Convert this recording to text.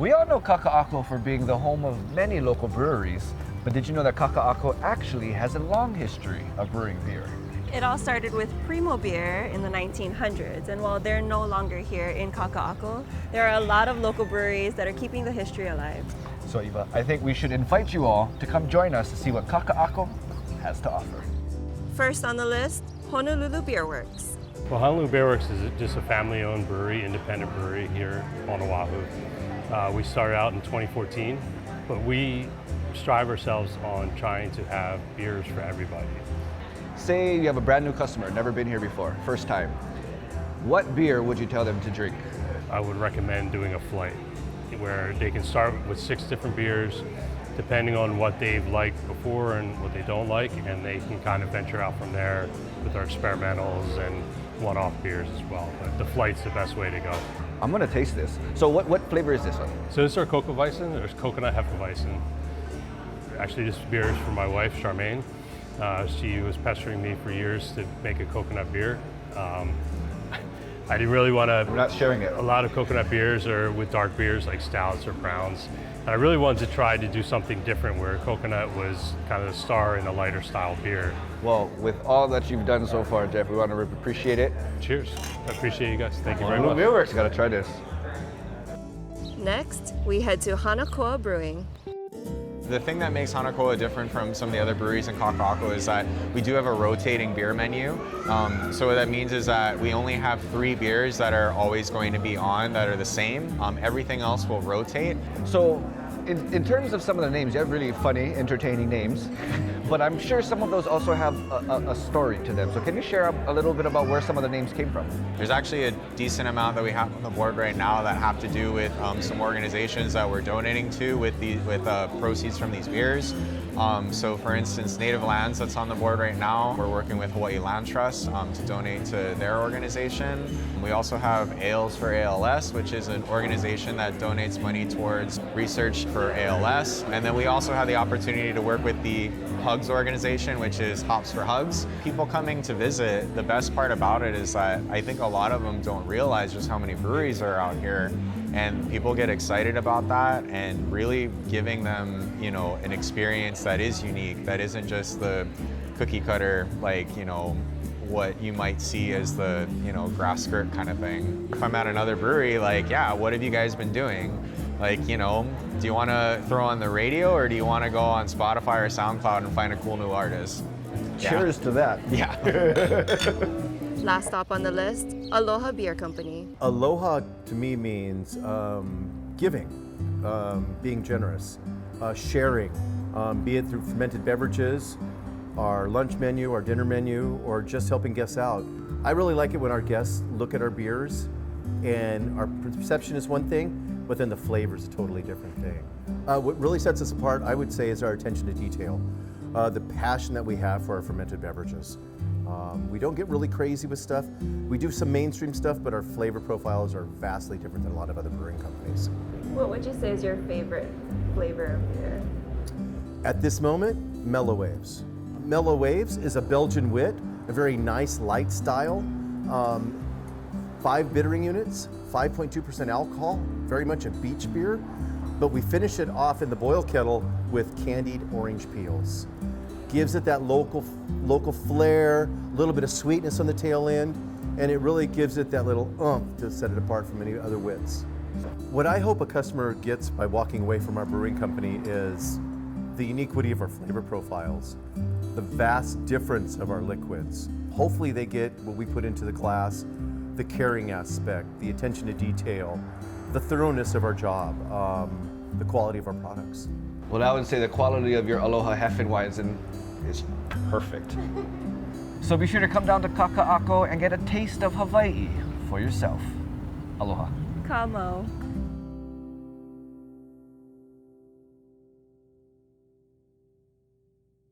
We all know Kaka'ako for being the home of many local breweries, but did you know that Kaka'ako actually has a long history of brewing beer? It all started with Primo Beer in the 1900s, and while they're no longer here in Kaka'ako, there are a lot of local breweries that are keeping the history alive. So Eva, I think we should invite you all to come join us to see what Kaka'ako has to offer. First on the list, Honolulu Beerworks. Well, Honolulu Beerworks is just a family-owned brewery, independent brewery here on Oahu. We started out in 2014, but we strive ourselves on trying to have beers for everybody. Say you have a brand new customer, never been here before, first time. What beer would you tell them to drink? I would recommend doing a flight where they can start with 6 different beers, depending on what they've liked before and what they don't like, and they can kind of venture out from there with our experimentals and one-off beers as well. But the flight's the best way to go. I'm gonna taste this. So what flavor is this one? So this is our Kokoweizen. There's coconut Hefeweizen. Actually, this beer is for my wife, Charmaine. She was pestering me for years to make a coconut beer. I didn't really want to. We're not sharing it. A lot of coconut beers are with dark beers like stouts or browns. And I really wanted to try to do something different where coconut was kind of the star in a lighter style beer. Well, with all that you've done so far, Jeff, we want to appreciate it. Cheers. I appreciate you guys. Thank you very much. Honolulu Beerworks, gotta try this. Next, we head to Hanakoa Brewing. The thing that makes Hanakoa different from some of the other breweries in Kaka'ako is that we do have a rotating beer menu. So what that means is that we only have 3 beers that are always going to be on that are the same. Everything else will rotate. So, in terms of some of the names, you have really funny, entertaining names, but I'm sure some of those also have a story to them. So can you share a little bit about where some of the names came from? There's actually a decent amount that we have on the board right now that have to do with some organizations that we're donating to with proceeds from these beers. So for instance, Native Lands that's on the board right now, we're working with Hawai'i Land Trust to donate to their organization. We also have Ales for ALS, which is an organization that donates money towards research for ALS. And then we also have the opportunity to work with the Hugs organization, which is Hops for Hugs. People coming to visit, the best part about it is that I think a lot of them don't realize just how many breweries are out here. And people get excited about that and really giving them, you know, an experience that is unique, that isn't just the cookie cutter, like, you know, what you might see as the, you know, grass skirt kind of thing. If I'm at another brewery, like, yeah, what have you guys been doing? Like, you know, do you want to throw on the radio or do you want to go on Spotify or SoundCloud and find a cool new artist? Cheers to that. Yeah. Last stop on the list, Aloha Beer Company. Aloha to me means giving, being generous, sharing, be it through fermented beverages, our lunch menu, our dinner menu, or just helping guests out. I really like it when our guests look at our beers and our perception is one thing, but then the flavor is a totally different thing. What really sets us apart, I would say, is our attention to detail, the passion that we have for our fermented beverages. We don't get really crazy with stuff. We do some mainstream stuff, but our flavor profiles are vastly different than a lot of other brewing companies. What would you say is your favorite flavor of beer? At this moment, Mellow Waves. Mellow Waves is a Belgian wit, a very nice light style. 5 bittering units, 5.2% alcohol, very much a beach beer, but we finish it off in the boil kettle with candied orange peels. Gives it that local flair, a little bit of sweetness on the tail end, and it really gives it that little oomph to set it apart from any other wits. What I hope a customer gets by walking away from our brewing company is the uniquity of our flavor profiles, the vast difference of our liquids. Hopefully they get what we put into the glass, the caring aspect, the attention to detail, the thoroughness of our job, the quality of our products. Well, I would say the quality of your Aloha Hefeweizen is perfect. So be sure to come down to Kaka'ako and get a taste of Hawaii for yourself. Aloha. Kamo.